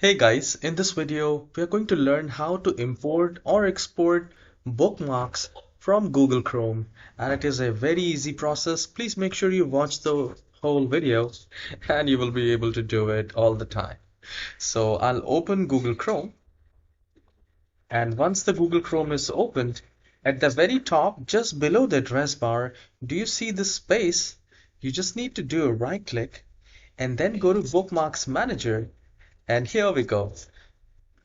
Hey guys, in this video, we are going to learn how to import or export bookmarks from Google Chrome. And it is a very easy process. Please make sure you watch the whole video and you will be able to do it all the time. So I'll open Google Chrome, and once the Google Chrome is opened, at the very top, just below the address bar, do you see this space? You just need to do a right click and then go to Bookmarks Manager. And here we go.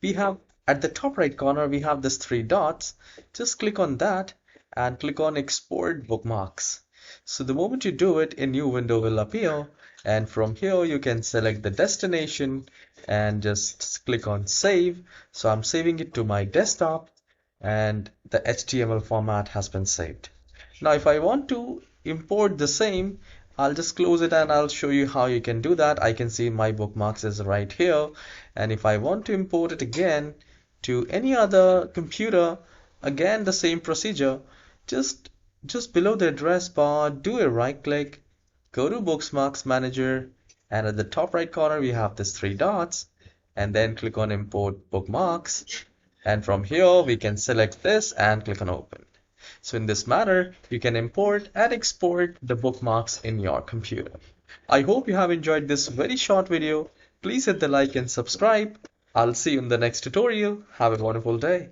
We have at the top right corner, we have this three dots. Just click on that and click on Export Bookmarks. So the moment you do it, a new window will appear. And from here, you can select the destination and just click on Save. So I'm saving it to my desktop and the HTML format has been saved. Now, if I want to import the same, I'll just close it and I'll show you how you can do that. I can see my bookmarks is right here. And if I want to import it again to any other computer, again the same procedure. Just below the address bar, do a right click, go to Bookmarks Manager, and at the top right corner we have these three dots, and then click on Import Bookmarks. And from here we can select this and click on Open. So in this manner, you can import and export the bookmarks in your computer. I hope you have enjoyed this very short video. Please hit the like and subscribe. I'll see you in the next tutorial. Have a wonderful day.